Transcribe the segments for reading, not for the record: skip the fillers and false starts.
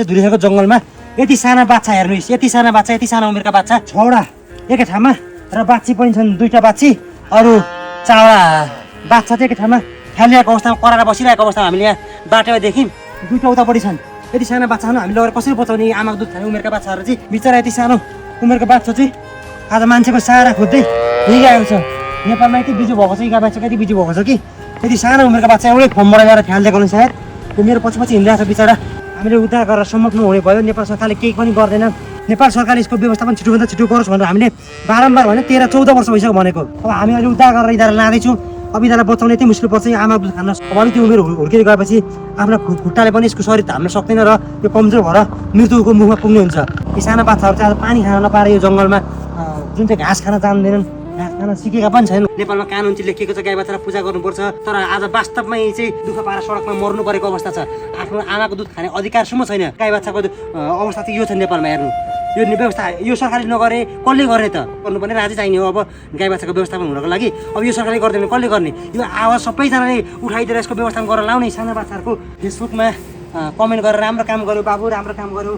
धुलिखेलको जङ्गलमा यति साना बाछा हेर्नुहोस्, यति साना बाछा, यति साना उमेरका बाछा, 6वटा एकै ठाउँमा र बाछी पनि छन् 2टा बाछी, अरू 4वटा बाछा चाहिँ एकै ठाउँमा फ्यालिरहेको अवस्थामा कराएर बसिरहेको अवस्थामा हामीले यहाँ बाटोमा देख्यौँ। 2टा उतापट्टि छन्। यति साना बाछाहरू हामीले लगेर कसरी बचाउने? आमाको दुध खाने उमेरका बाछाहरू चाहिँ बिचरा यति सानो उमेरको बाछा चाहिँ आज मान्छेको सहारा खोज्दै हिँडिरहेको छ। नेपालमा यति बिजु भएको छ, यी बाछा कति बिजु भएको छ कि यति सानो उमेरका बाछा एउटै फर्मबाट ल्याएर फ्यालिदिएको हुन्छ सायद। त्यो मेरो पछि हिँडिरहेको छ बिचरा। हामीले उद्धार गरेर सम्भव नहुने भयो। नेपाल सरकारले केही पनि गर्दैन। नेपाल सरकारले यसको व्यवस्थापन छिटोभन्दा छिटो गरोस् भनेर हामीले बारम्बार भने 13-14 वर्ष भइसक्यो भनेको। अब हामी अहिले उद्धार गरेर यिनीहरूलाई लाँदैछौँ। अब यिनीहरूलाई बचाउन यति मुस्किल पर्छ। आमा दुध खान अब अलिकति उमेर हुर्किँदै गएपछि आफ्नो खुट्टाले पनि यसको शरीर धान्न सक्दैन र यो कमजोर भएर मृत्युको मुखमा पुग्ने हुन्छ। यी साना बाच्छाहरू चाहिँ आज पानी खान नपाएर यो जङ्गलमा जुन चाहिँ घाँस खान जान्दैनन्, घाँस खान सिकेका पनि छैनन्। नेपालमा कानुन चाहिँ लेखिएको छ गाई बाछालाई पूजा गर्नुपर्छ, तर आज वास्तवमा यी चाहिँ दुःख पाएर सडकमा मर्नु परेको अवस्था छ। आफ्नो आमाको दुध खाने अधिकारसम्म छैन। गाई बाछाको अवस्था चाहिँ यो छ नेपालमा। हेर्नु यो व्यवस्था यो सरकारले नगरे कसले गर्ने त? गर्नुपर्ने राजी चाहिने हो। अब गाई बाछाको व्यवस्थापन हुनको लागि अब यो सरकारले गर्दैन कसले गर्ने? यो आवाज सबैजनाले उठाइदिएर यसको व्यवस्थापन गरेर लाउने। साना बाछाहरूको फेसबुकमा कमेन्ट गरेर राम्रो काम गर्यो बाबु, राम्रो काम गर्यो,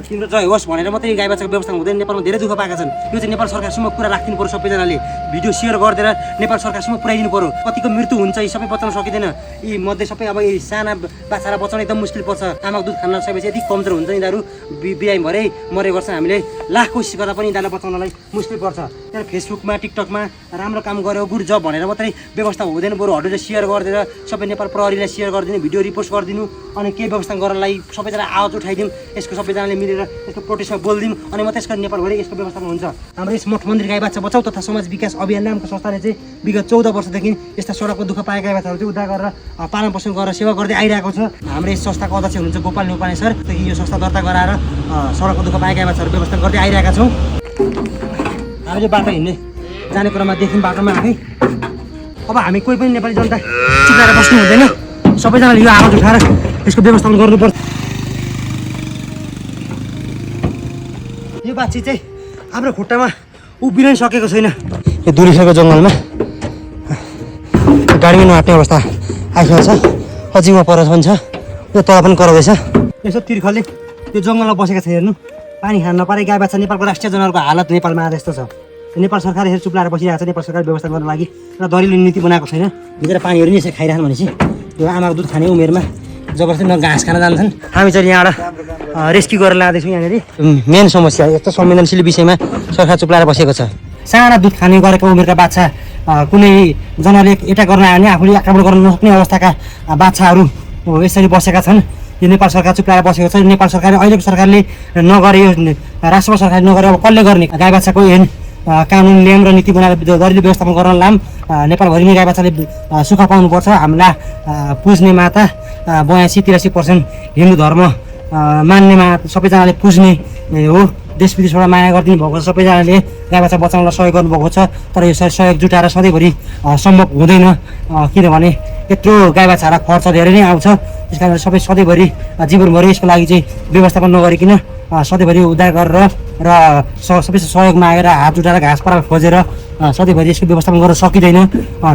तिम्रो जय होस् भनेर मात्रै गाई बाछाको व्यवस्था हुँदैन। नेपालमा धेरै दुःख पाएका छन्। यो चाहिँ नेपाल सरकारसम्म कुरा राखिदिनु पर्यो। सबैजनाले भिडियो सेयर गरिदिएर नेपाल सरकारसम्म पुऱ्याइदिनु पर्यो। कतिको मृत्यु हुन्छ यी सबै बचाउन सकिँदैन। यी मध्ये सबै अब यी साना बाछालाई बचाउन एकदम मुस्किल पर्छ। आमाको दुध खान नसकेपछि यति कमजोर हुन्छ यिनीहरू, बिरामी भएरै मरे गर्छ। हामीले लाख कोसिस गर्दा पनि यिनीहरूलाई बचाउनलाई मुस्किल पर्छ। त्यहाँ फेसबुकमा टिकटकमा राम्रो काम गर्यो गुड जब भनेर मात्रै व्यवस्था हुँदैन। बरु हटुले सेयर गरिदिएर सबै नेपाल प्रहरीलाई सेयर गरिदिनु, भिडियो रिपोस्ट गरिदिनु, अनि केही व्यवस्था गर्नलाई सबैजना आवाज उठाइदिउँ। यसको सबैजनाले मिलेर यसको प्रोटेस्टमा बोलिदिउँ, अनि मात्रै यसको नेपालभरि यसको व्यवस्थापन हुन्छ। हाम्रो यस मठ मन्दिर गाई बाछा बचाउ तथा समाज विकास अभियान नामको संस्थाले चाहिँ विगत 14 वर्षदेखि यस्ता सडकको दुःख पाएका गाई बाछाहरू चाहिँ उद्धार गरेर पालन पोषण गरेर सेवा गर्दै आइरहेको छ। हाम्रो यस संस्थाको अध्यक्ष हुनुहुन्छ गोपाल नेपाने सर। यो संस्था दर्ता गराएर सडकको दुःख पाएका गाई बाछाहरू व्यवस्था गर्दै आइरहेका छौँ। हामीले बाटो हिँड्ने जाने क्रममा देख्यौँ बाटोमा आफै। अब हामी कोही पनि नेपाली जनता चुपाएर बस्नु हुँदैन। सबैजनाले यो आवाज उठाएर यसको व्यवस्थापन गर्नुपर्छ। यो बाछी चाहिँ हाम्रो खुट्टामा उभिनै सकेको छैन। यो धुलिखेलको जङ्गलमा गाडीमा नआट्ने अवस्था आइसकेको छ। अझैमा पर पनि छ, यो तल पनि कराउँदैछ। यसो तिर्खलले त्यो जङ्गलमा बसेका छ। हेर्नु पानी खान नपारे गाई बाछा नेपालको राष्ट्रिय जनावरको हालत नेपालमा आएर यस्तो छ। नेपाल सरकारले यसरी चुप्लाएर बसिरहेको छ। नेपाल सरकारले व्यवस्था गर्नको लागि र दरिलो नीति बनाएको छैन। भित्र पानीहरू नि यसरी खाइरहनु भनेपछि यो आमाको दुध खाने उमेरमा जबरजस्ती न घाँस खान जान्छन्। हामी चाहिँ यहाँबाट रेस्क्यु गरेर लाँदैछौँ। यहाँनिर मेन समस्या यस्तो संवेदनशील विषयमा सरकार चुप्लाएर बसेको छ। साना दुध खाने गरेको उमेरका बाछा, कुनै जनावरले एटा गर्न आयो भने आफूले आक्रमण गर्न नसक्ने अवस्थाका बाछाहरू यसरी बसेका छन्। यो नेपाल सरकार चुप्लाएर बसेको छ। नेपाल सरकारले अहिलेको सरकारले नगरे, यो राष्ट्र सरकारले नगरे अब कसले गर्ने? गाई बाछाको ऐन कानुन नियम र नीति बनाएर दरिलो व्यवस्थापन गर्न लाम। नेपालभरि नै गाई बाछाले सुख पाउनुपर्छ। हामीलाई पुज्ने माता 82-83% हिन्दू धर्म मान्ने सबैजनाले पुज्ने हो। देश विदेशबाट माया गरिदिनु भएको छ। सबैजनाले गाई बाछा बचाउनलाई सहयोग गर्नुभएको छ। तर यो सहयोग जुटाएर सधैँभरि सम्भव हुँदैन, किनभने यत्रो गाई बाछाहरूलाई खर्च धेरै नै आउँछ। त्यस कारण सबै सधैँभरि जीवनभरि यसको लागि चाहिँ व्यवस्थापन नगरिकन सधैँभरि उद्धार गरेर र सबै सहयोग मागेर हात जुटाएर घाँस पराल खोजेर सधैँभरि यसको व्यवस्थापन गर्न सकिँदैन।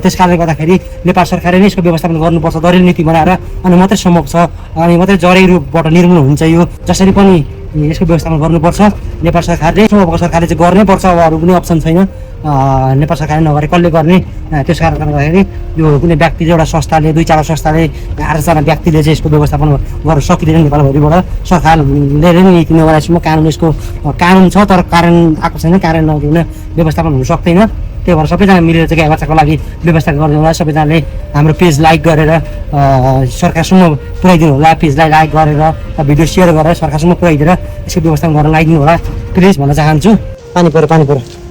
त्यस कारणले गर्दाखेरि नेपाल सरकारले नै यसको व्यवस्थापन गर्नुपर्छ। दरिलो नीति बनाएर अनि मात्रै सम्भव छ, अनि मात्रै जरै रूपबाट निर्मूल हुन्छ। यो जसरी पनि यसको व्यवस्थापन गर्नुपर्छ नेपाल सरकारले। सम्भवको सरकारले चाहिँ गर्नै पर्छ। अब अरू कुनै अप्सन छैन। नेपाल सरकारले नगरे कसले गर्ने? त्यस कारणले गर्दाखेरि यो कुनै व्यक्तिले, एउटा संस्थाले, 2-4 संस्थाले, 8जना व्यक्तिले चाहिँ यसको व्यवस्थापन गर्न सकिँदैन। नेपालभरिबाट सरकारले नै नीति नगरेसम्म कानुन यसको कानुन छ, तर कारण आएको छैन। कारण नदिन व्यवस्थापन हुन सक्दैन। त्यही भएर सबैजना मिलेर चाहिँ गाई बाछाको लागि व्यवस्था गरिदिनु होला। सबैजनाले हाम्रो पेज लाइक गरेर सरकारसम्म पुऱ्याइदिनु होला। पेजलाई लाइक गरेर भिडियो सेयर गरेर सरकारसम्म पुऱ्याइदिएर यसको व्यवस्थापन गर्न लगाइदिनु होला प्लिज भन्न चाहन्छु। पानी पऱ्यो।